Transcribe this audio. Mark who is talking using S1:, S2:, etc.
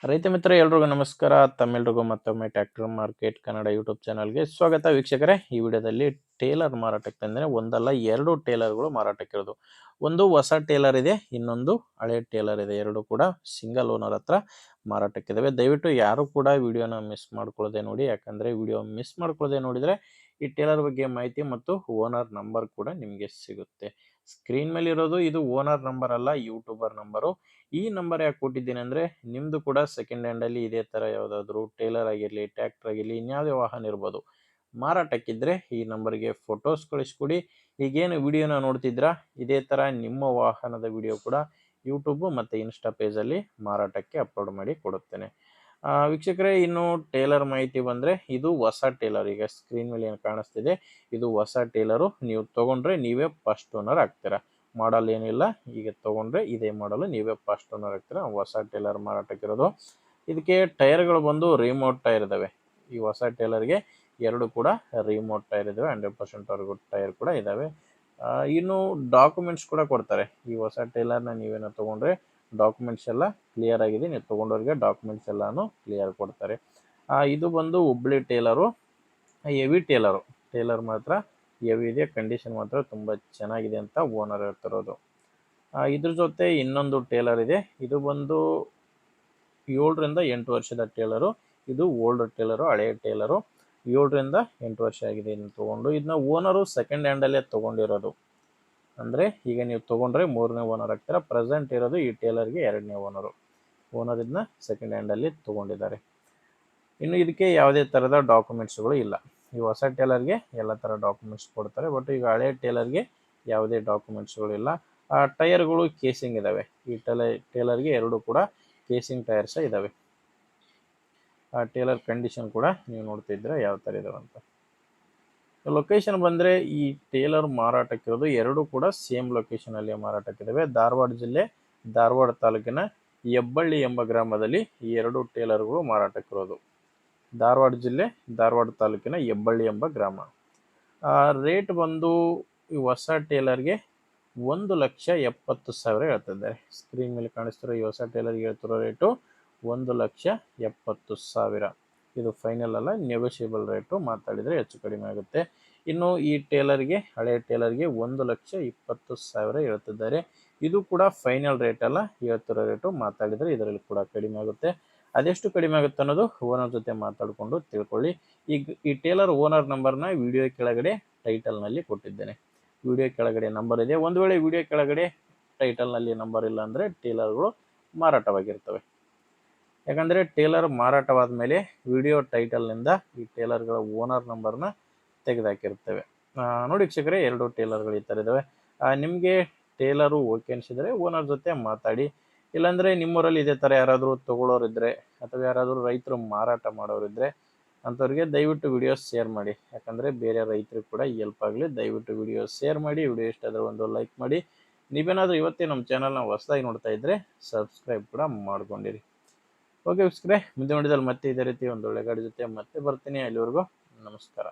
S1: ರೈತ ಮಿತ್ರ ಎಲ್ರಿಗೂ ನಮಸ್ಕಾರ. ತಮ್ಮೆಲ್ರಿಗೂ ಮತ್ತೊಮ್ಮೆ ಟ್ರ್ಯಾಕ್ಟರ್ ಮಾರ್ಕೆಟ್ ಕನ್ನಡ ಯೂಟ್ಯೂಬ್ ಚಾನಲ್ಗೆ ಸ್ವಾಗತ. ವೀಕ್ಷಕರೇ, ಈ ವಿಡಿಯೋದಲ್ಲಿ ಟೇಲರ್ ಮಾರಾಟಕ್ಕೆ ತಂದರೆ ಒಂದಲ್ಲ ಎರಡು ಟೇಲರ್ಗಳು ಮಾರಾಟಕ್ಕಿರೋದು. ಒಂದು ಹೊಸ ಟೇಲರ್ ಇದೆ, ಇನ್ನೊಂದು ಹಳೆ ಟೇಲರ್ ಇದೆ. ಎರಡು ಕೂಡ ಸಿಂಗಲ್ ಓನರ್ ಹತ್ರ ಮಾರಾಟಕ್ಕಿದ್ದಾವೆ. ದಯವಿಟ್ಟು ಯಾರು ಕೂಡ ವಿಡಿಯೋನ ಮಿಸ್ ಮಾಡ್ಕೊಳ್ಳದೆ ನೋಡಿ, ಯಾಕಂದರೆ ವಿಡಿಯೋ ಮಿಸ್ ಮಾಡ್ಕೊಳ್ಳದೆ ನೋಡಿದರೆ ಈ ಟೇಲರ್ ಬಗ್ಗೆ ಮಾಹಿತಿ ಮತ್ತು ಓನರ್ ನಂಬರ್ ಕೂಡ ನಿಮಗೆ ಸಿಗುತ್ತೆ. ಸ್ಕ್ರೀನ್ ಮೇಲೆ ಇರೋದು ಇದು ಓನರ್ ನಂಬರ್ ಅಲ್ಲ, ಯೂಟ್ಯೂಬರ್ ನಂಬರು. ಈ ನಂಬರ್ ಯಾಕೆ ಕೊಟ್ಟಿದ್ದೀನಿ ಅಂದರೆ, ನಿಮ್ಮದು ಕೂಡ ಸೆಕೆಂಡ್ ಹ್ಯಾಂಡಲ್ಲಿ ಇದೇ ಥರ ಯಾವುದಾದ್ರೂ ಟೇಲರ್ ಆಗಿರಲಿ, ಟ್ರ್ಯಾಕ್ಟರ್ ಆಗಿರಲಿ, ಇನ್ಯಾವುದೇ ವಾಹನ ಇರ್ಬೋದು, ಮಾರಾಟಕ್ಕಿದ್ದರೆ ಈ ನಂಬರ್ಗೆ ಫೋಟೋಸ್ ಕಳಿಸ್ಕೊಡಿ. ಈಗೇನು ವಿಡಿಯೋನ ನೋಡ್ತಿದ್ರಾ, ಇದೇ ಥರ ನಿಮ್ಮ ವಾಹನದ ವಿಡಿಯೋ ಕೂಡ ಯೂಟ್ಯೂಬು ಮತ್ತು ಇನ್ಸ್ಟಾ ಪೇಜಲ್ಲಿ ಮಾರಾಟಕ್ಕೆ ಅಪ್ಲೋಡ್ ಮಾಡಿ ಕೊಡುತ್ತೇನೆ. ವೀಕ್ಷಕರೇ, ಇನ್ನು ಟೇಲರ್ ಮಾಹಿತಿ ಬಂದರೆ, ಇದು ಹೊಸ ಟೇಲರ್. ಈಗ ಸ್ಕ್ರೀನ್ ಮೇಲೆ ಏನು ಕಾಣಿಸ್ತಿದೆ, ಇದು ಹೊಸ ಟೇಲರು. ನೀವು ತೊಗೊಂಡ್ರೆ ನೀವೇ ಫಸ್ಟ್ ಓನರ್ ಆಗ್ತೀರಾ. ಮಾಡಲ್ ಏನಿಲ್ಲ, ಈಗ ತೊಗೊಂಡ್ರೆ ಇದೇ ಮಾಡಲು ನೀವೇ ಫಸ್ಟ್ ಓನರ್ ಆಗ್ತೀರಾ. ಹೊಸ ಟೇಲರ್ ಮಾರಾಟಕ್ಕಿರೋದು. ಇದಕ್ಕೆ ಟೈರ್ಗಳು ಬಂದು ರಿಮೋಟ್ ಟೈರ್ ಇದ್ದಾವೆ. ಈ ಹೊಸ ಟೇಲರ್ಗೆ ಎರಡು ಕೂಡ ರಿಮೋಟ್ ಟೈರ್ ಇದ್ದಾವೆ. 100% ಟೈರ್ ಕೂಡ ಇದ್ದಾವೆ. ಇನ್ನು ಡಾಕ್ಯುಮೆಂಟ್ಸ್ ಕೂಡ ಕೊಡ್ತಾರೆ. ಈ ಹೊಸ ಟೇಲರ್ನ ನೀವೇನೋ ತೊಗೊಂಡ್ರೆ ಡಾಕ್ಯುಮೆಂಟ್ಸ್ ಎಲ್ಲ ಕ್ಲಿಯರ್ ಆಗಿದೆ. ನೀವು ತೊಗೊಂಡವ್ರಿಗೆ ಡಾಕ್ಯುಮೆಂಟ್ಸ್ ಎಲ್ಲನೂ ಕ್ಲಿಯರ್ ಕೊಡ್ತಾರೆ. ಇದು ಬಂದು Hubli trailer, heavy trailer. Trailer ಮಾತ್ರ ಹೆವಿ ಇದೆ, ಕಂಡೀಷನ್ ಮಾತ್ರ ತುಂಬ ಚೆನ್ನಾಗಿದೆ ಅಂತ ಓನರ್ ಹೇಳ್ತಿರೋದು. ಇದ್ರ ಜೊತೆ ಇನ್ನೊಂದು ಟೇಲರ್ ಇದೆ. ಇದು ಬಂದು 7ರಿಂದ 8 ವರ್ಷದ ಟೇಲರು. ಇದು ಓಲ್ಡ್ ಟೇಲರು, ಹಳೆಯ ಟೇಲರು. 7ರಿಂದ 8 ವರ್ಷ ಆಗಿದೆ ಇದನ್ನು ತೊಗೊಂಡು. ಇದನ್ನ ಓನರು ಸೆಕೆಂಡ್ ಹ್ಯಾಂಡಲ್ಲೇ ತೊಗೊಂಡಿರೋದು. ಅಂದರೆ ಈಗ ನೀವು ತೊಗೊಂಡ್ರೆ 3ನೇ ಓನರ್ ಆಗ್ತೀರಾ. ಪ್ರೆಸೆಂಟ್ ಇರೋದು ಈ ಟೇಲರ್ಗೆ 2ನೇ ಓನರು. ಓನರ್ ಇದನ್ನ ಸೆಕೆಂಡ್ ಹ್ಯಾಂಡಲ್ಲಿ ತೊಗೊಂಡಿದ್ದಾರೆ. ಇನ್ನು ಇದಕ್ಕೆ ಯಾವುದೇ ಥರದ ಡಾಕ್ಯುಮೆಂಟ್ಸ್ಗಳು ಇಲ್ಲ. ಈ ಹೊಸ ಟೇಲರ್ಗೆ ಎಲ್ಲ ಥರ ಡಾಕ್ಯುಮೆಂಟ್ಸ್ ಕೊಡ್ತಾರೆ, ಬಟ್ ಈಗ ಹಳೆ ಟೇಲರ್ಗೆ ಯಾವುದೇ ಡಾಕ್ಯುಮೆಂಟ್ಸ್ಗಳು ಇಲ್ಲ. ಟೈರ್ಗಳು ಕೇಸಿಂಗ್ ಇದ್ದಾವೆ. ಈ ಟೇಲರ್ಗೆ ಎರಡು ಕೂಡ ಕೇಸಿಂಗ್ ಟೈರ್ಸ ಇದ್ದಾವೆ. ಟೇಲರ್ ಕಂಡೀಷನ್ ಕೂಡ ನೀವು ನೋಡ್ತಿದ್ರೆ ಯಾವ ಥರ ಇದಾವೆ ಅಂತ. ಲೊಕೇಶನ್ ಬಂದರೆ, ಈ ಟೇಲರ್ ಮಾರಾಟಕ್ಕಿರೋದು ಎರಡು ಕೂಡ ಸೇಮ್ ಲೊಕೇಶನಲ್ಲಿ ಮಾರಾಟಕ್ಕಿದ್ದಾವೆ. ಧಾರವಾಡ ಜಿಲ್ಲೆ, ಧಾರವಾಡ ತಾಲೂಕಿನ ಹೆಬ್ಬಳ್ಳಿ ಎಂಬ ಗ್ರಾಮದಲ್ಲಿ ಈ ಎರಡು ಟೇಲರ್ಗಳು ಮಾರಾಟಕ್ಕಿರೋದು. ಧಾರವಾಡ ಜಿಲ್ಲೆ, ಧಾರವಾಡ ತಾಲೂಕಿನ ಹೆಬ್ಬಳ್ಳಿ ಎಂಬ ಗ್ರಾಮ. ರೇಟ್ ಬಂದು ಈ ಹೊಸ ಟೇಲರ್ಗೆ 1,70,000 ಹೇಳ್ತಿದ್ದಾರೆ. ಸ್ಕ್ರೀನ್ ಮೇಲೆ ಕಾಣಿಸ್ತಿರೋ ಈ ಹೊಸ ಟೇಲರ್ಗೆ ಹೇಳ್ತಿರೋ ರೇಟು 1,70,000. ಇದು ಫೈನಲ್ ಅಲ್ಲ, ನೆಗೋಷಿಯಬಲ್ ರೇಟು. ಮಾತಾಡಿದರೆ ಹೆಚ್ಚು ಕಡಿಮೆ ಆಗುತ್ತೆ. ಇನ್ನು ಈ ಟೇಲರ್ಗೆ, ಹಳೆಯ ಟೇಲರ್ಗೆ 1,20,000 ಹೇಳ್ತಿದ್ದಾರೆ. ಇದು ಕೂಡ ಫೈನಲ್ ರೇಟ್ ಅಲ್ಲ, ಹೇಳ್ತಿರೋ ರೇಟು. ಮಾತಾಡಿದರೆ ಇದರಲ್ಲಿ ಕೂಡ ಕಡಿಮೆ ಆಗುತ್ತೆ. ಅದೆಷ್ಟು ಕಡಿಮೆ ಆಗುತ್ತೆ ಅನ್ನೋದು ಓನರ್ ಜೊತೆ ಮಾತಾಡಿಕೊಂಡು ತಿಳ್ಕೊಳ್ಳಿ. ಈಗ ಈ ಟೇಲರ್ ಓನರ್ ನಂಬರ್ನ ವಿಡಿಯೋ ಕೆಳಗಡೆ ಟೈಟಲ್ನಲ್ಲಿ ಕೊಟ್ಟಿದ್ದೇನೆ. ವಿಡಿಯೋ ಕೆಳಗಡೆ ನಂಬರ್ ಇದೆ. ಒಂದು ವೇಳೆ ವಿಡಿಯೋ ಕೆಳಗಡೆ ಟೈಟಲ್ನಲ್ಲಿ ನಂಬರ್ ಇಲ್ಲ ಅಂದರೆ ಟೇಲರ್ಗಳು ಮಾರಾಟವಾಗಿರ್ತವೆ. ಯಾಕಂದರೆ ಟೇಲರ್ ಮಾರಾಟವಾದ ಮೇಲೆ ವಿಡಿಯೋ ಟೈಟಲ್ನಿಂದ ಈ ಟೇಲರ್ಗಳ ಓನರ್ ನಂಬರ್ನ ತೆಗೆದುಹಾಕಿರ್ತೇವೆ. ನೋಡಿ ವೀಕ್ಷಕರೇ, ಎರಡು ಟೇಲರ್ಗಳು ಈ ಥರ ಇದ್ದಾವೆ. ನಿಮಗೆ ಟೇಲರು ಓಕೆ ಅನಿಸಿದರೆ ಓನರ್ ಜೊತೆ ಮಾತಾಡಿ. ಇಲ್ಲಾಂದರೆ ನಿಮ್ಮೂರಲ್ಲಿ ಇದೇ ಥರ ಯಾರಾದರೂ ತೊಗೊಳ್ಳೋರಿದ್ದರೆ ಅಥವಾ ಯಾರಾದರೂ ರೈತರು ಮಾರಾಟ ಮಾಡೋರಿದ್ದರೆ ಅಂಥವ್ರಿಗೆ ದಯವಿಟ್ಟು ವಿಡಿಯೋ ಶೇರ್ ಮಾಡಿ. ಯಾಕಂದರೆ ಬೇರೆ ರೈತರಿಗೆ ಕೂಡ ಹೆಲ್ಪ್ ಆಗಲಿ. ದಯವಿಟ್ಟು ವಿಡಿಯೋ ಶೇರ್ ಮಾಡಿ. ವಿಡಿಯೋ ಇಷ್ಟ ಆದರೆ ಒಂದು ಲೈಕ್ ಮಾಡಿ. ನೀವೇನಾದರೂ ಇವತ್ತೇ ನಮ್ಮ ಚಾನಲ್ನ ಹೊಸದಾಗಿ ನೋಡ್ತಾ ಇದ್ದರೆ ಸಬ್ಸ್ಕ್ರೈಬ್ ಕೂಡ ಮಾಡ್ಕೊಂಡಿರಿ. ಓಕೆ ವೀಕ್ಷಕರೇ, ಮುಂದೆ ನೋಡಿದಲ್ಲಿ ಮತ್ತೆ ಇದೇ ರೀತಿ ಒಂದು ಒಳ್ಳೆ ಗಾಡಿ ಜೊತೆ ಮತ್ತೆ ಬರ್ತೀನಿ. ಅಲ್ಲಿವರೆಗೂ ನಮಸ್ಕಾರ.